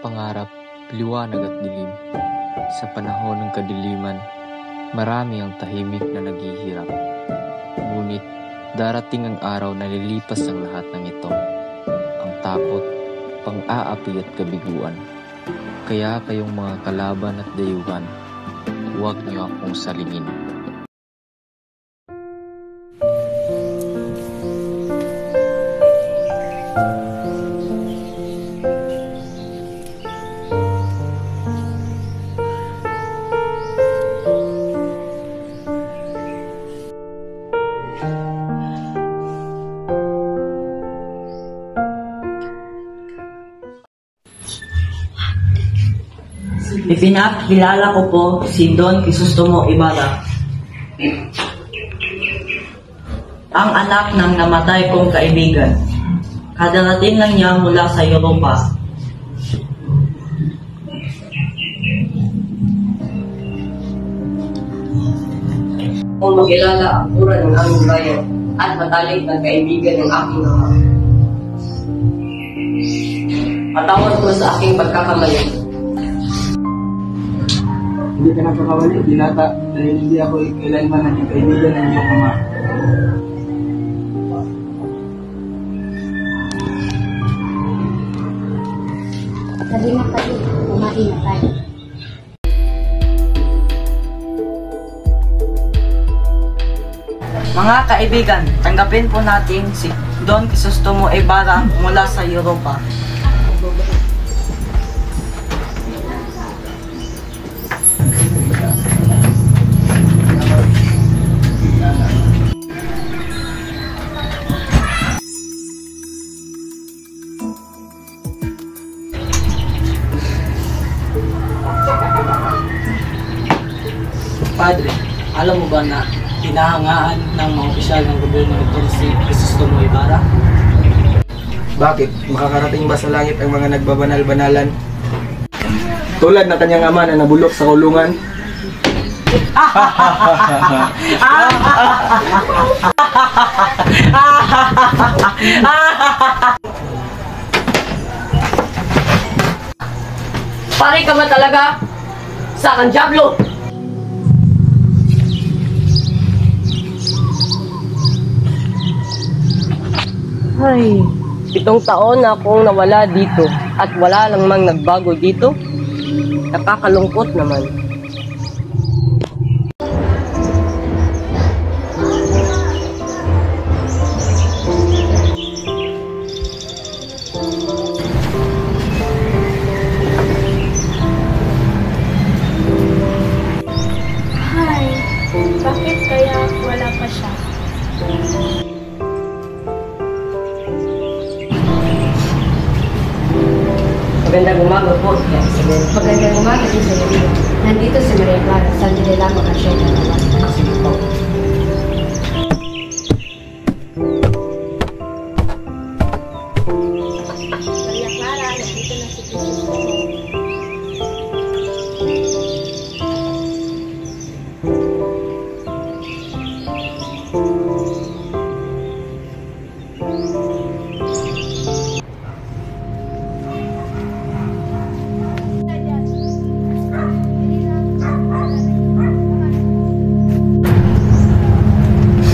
pangarap, liwanag at dilim. Sa panahon ng kadiliman, marami ang tahimik na naghihirap. Ngunit darating ang araw na lilipas ang lahat ng ito. Ang takot, pang-aapi at kabiguan. Kaya kayong mga kalaban at dayuhan, huwag niyo akong salingin. Ipinakilala ko po si Don Crisostomo Ibarra, ang anak ng namatay kong kaibigan. Kadarating lang niya mula sa Europa. Kung makilala ang pura ng aming bayan at matalik ng kaibigan ng aking ama. Patawad ko sa aking pagkakamali. Hindi ka napakawali, binata, dahil hindi ako kailanman naging kaibigan ng iyong ama. Sabi na pati, kumain na tayo. Mga kaibigan, tanggapin po natin si Don Crisostomo Ibarra mula sa Europa. Padre, alam mo ba na hinahangaan ng mga opisyal ng gobyerno itong si Crisostomo Ibarra? Bakit? Makakarating ba sa langit ang mga nagbabanal-banalan? Tulad ng kanyang ama na nabulok sa kulungan? Pare ka ba talaga? Sa kang Diablo! Ay, 7 taon na akong nawala dito at wala lang mang nagbago dito. Nakakalungkot naman. Hi, bakit kaya wala pa siya? Magandang umaga po. Magandang umaga din sa iyo. Nandito si Maria Clara. Sandali lamang ang siya na naman. Sige po. Maria Clara, nandito na si Crisostomo.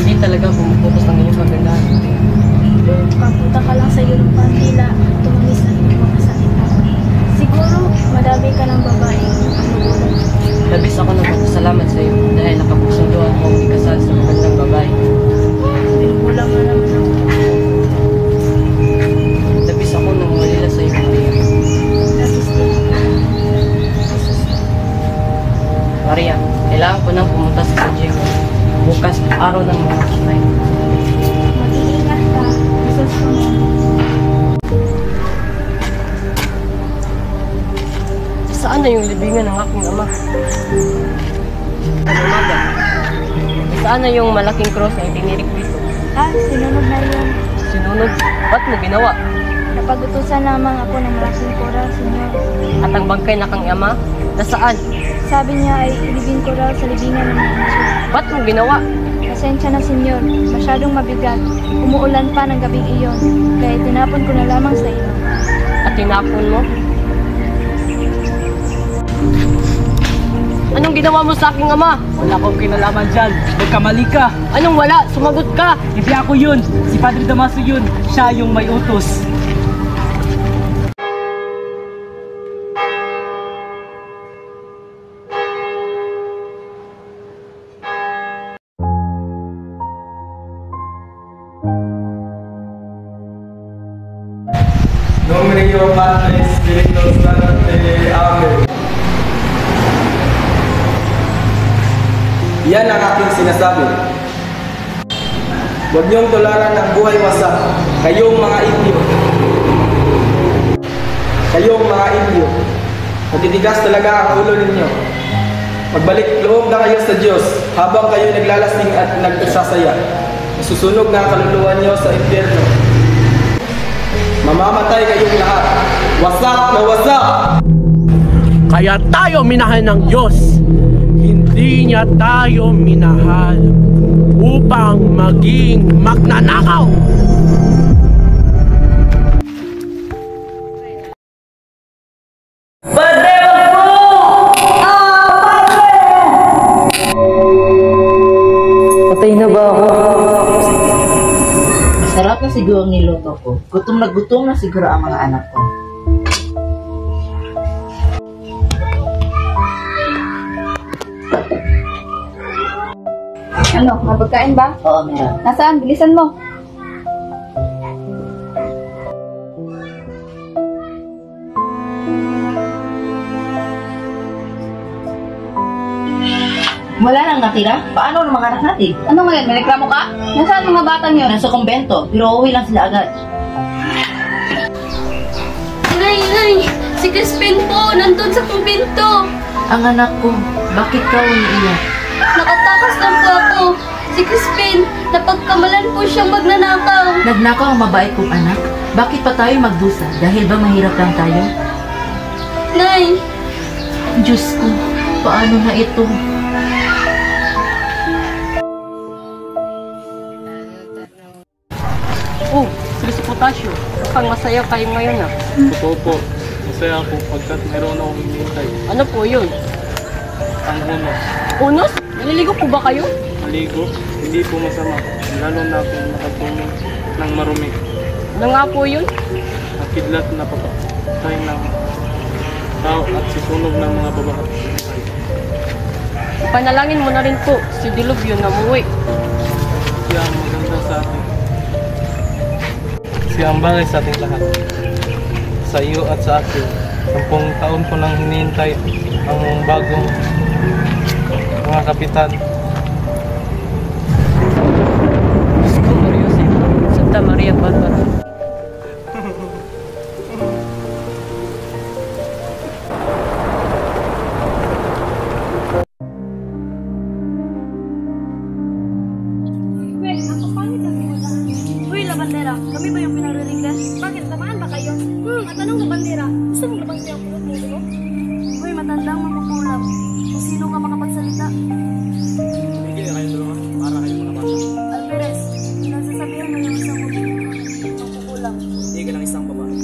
Hindi talaga pumuputos ng iyong kagandahan. Papunta ka lang sa Europa, tila tumamis na yung mga sakit mo. Siguro, madami ka ng babae. Labis ako nagpapasalamat sa iyo dahil nakapagsunduan mo ang ikasal sa magandang babae. Binulang na naman ako. Labis ako nang malila sa iyo, Maria. Labis din ako. Maria, kailangan ko nang pumunta sa San Diego. Bukas, araw ng mga kinay. Mag-iingat ka. Crisostomo. Saan na yung libingan ng aking ama? Ano umaga? Saan na yung malaking cross na itinirik dito? Sinunod na yun. Sinunod? Ba't mo ginawa? Napagutusan lamang ako ng malaking koral, senyor. At ang bangkay na kang ama? Nasaan? Sabi niya ay ilibing ko raw sa libingan ng mga Diyos. Ba't mo ginawa? Pasensya na, senyor. Masyadong mabigat. Umuulan pa ng gabing iyon. Kaya tinapon ko na lamang sa iyo. At tinapon mo? Anong ginawa mo sa aking ama? Wala akong kinalaman dyan. Nagkamali ka. Anong wala? Sumagot ka! Hindi ako yun. Si Padre Damaso yun. Siya yung may utos. Nomine Patris Spiritus Sancti. Amen. Yan ang aking sinasabi. Huwag niyong tularan ng buhay wasak. Kayong mga inyo. Kayong mga inyo. Matitigas talaga ang ulo ninyo. Magbalik loob na kayo sa Diyos habang kayo naglalasing at nagsasaya. Masusunog na ang kaluluwa niyo sa impyerno. Mamamatay kayong lahat. Wasak na wasak! Kaya tayo minahal ng Diyos. Hindi niya tayo minahal upang maging magnanakaw. Patay na ba ako? Sarap na siguro ang niluto ko. Gutom na siguro ang mga anak ko. Ano, mapagkain ba? Oo, meron. Nasaan? Bilisan mo. Wala nang natira? Paano ang mga anak natin? Ano ngayon? May reklamo ka? Nasaan mga batang yun? Nasa kumbento, pero uuwi lang sila agad. Nay! Si Crispin po, nandun sa kumbento. Ang anak ko, bakit ka umiiyak? Nakatakas lang po ako. Si Crispin, napagkamalan po siyang magnanakaw. Nagnakaw ang mabait kong anak? Bakit pa tayo magdusa? Dahil ba mahirap lang tayo? Nay! Diyos ko, paano na ito? Oh, sige si Potasio. Mukhang masaya kayo ngayon ah. Totoo po. Masaya ako pagkat mayroon akong hinihintay. Ano po yun? Ang unos. Unos? Naliligo po ba kayo? Maligo, hindi po masama. Lalo na kung nakatungo ng marumi. Ano nga po yun? Nakidlat na papatay ng tao at sisunog ng mga babae. Panalangin mo na rin po si Diluvio na umuwi. Siya ang maganda sa atin. Siya ang bagay sa ating lahat. Sa iyo at sa akin. 10 taon ko nang hinihintay ang bagong mga kapitan. Isko Maria Santa Maria Barbara. Uy, Labandera, kami ba yung pinare-request? Bakit? Tamaan ba kayo? At anong Labandera? Gusto mong Labandera ang pulot mo, no? Uy, matandang makukulap. Kung sino nga makapagsalita. Hindi kayo dalawa para kayo mga bata. Alvarez, nasasabihan mo yung isang makukulang. Hindi ka lang isang babae.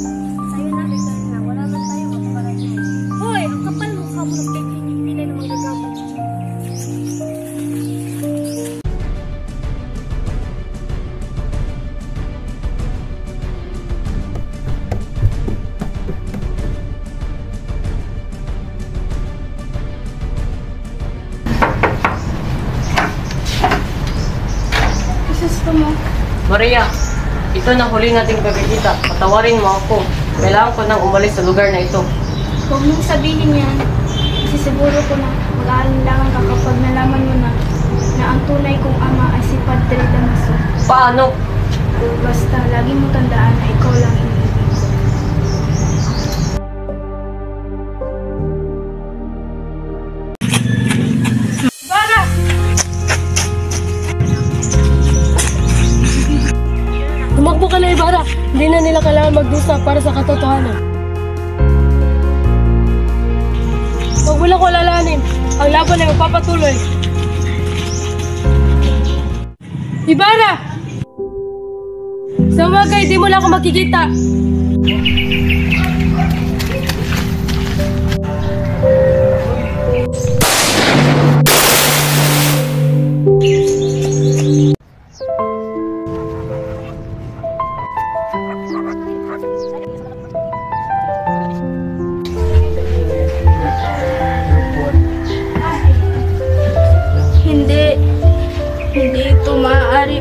Sa'yo na, Victor na. Wala man tayo mapaparating. Hoy, ang kapal mo ka mo nagpipili ng mga gagamit. Gusto mo? Maria, ito na huli nating pagkikita. Patawarin mo ako. Kailangan ko nang umalis sa lugar na ito. Huwag mong sabihin yan. Kasi siguro ko na mag-aalinlangan ka kapag nalaman mo na ang tunay kong ama ay si Padre Damaso. Paano? Basta lagi mo tandaan na ikaw lang iniibig ko. Tumakbo ka na, Ibarra. Hindi na nila kailangan magdusa para sa katotohanan. Huwag mo lang ko lalanin. Ang laban ay magpapatuloy. Ibarra! Sa umaga, hindi mo lang ako makikita.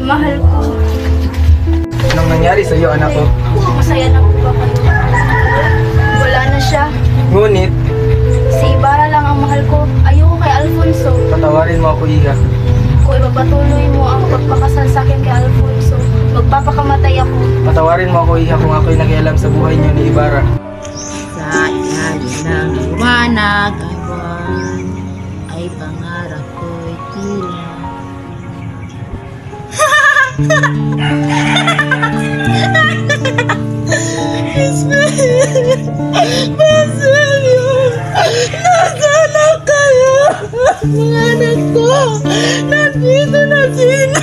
Mahal ko. Anong nangyari sa iyo, anak ko? Masaya na po ba kayo? Wala na siya. Ngunit, Si Ibarra lang ang mahal ko. Ayoko kay Alfonso. patawarin mo ako, Iha. Kung ipagpatuloy mo ang pagpapakasal sa akin kay Alfonso, magpapakamatay ako. Patawarin mo ako, Iha, kung ako'y nakialam sa buhay niyo ni Ibarra. Sa ilalim ng liwanag ang buwan ay pangarap ko'y tila. Basilio! Nasaan na kayo? Mga anak ko! Nandito na sila!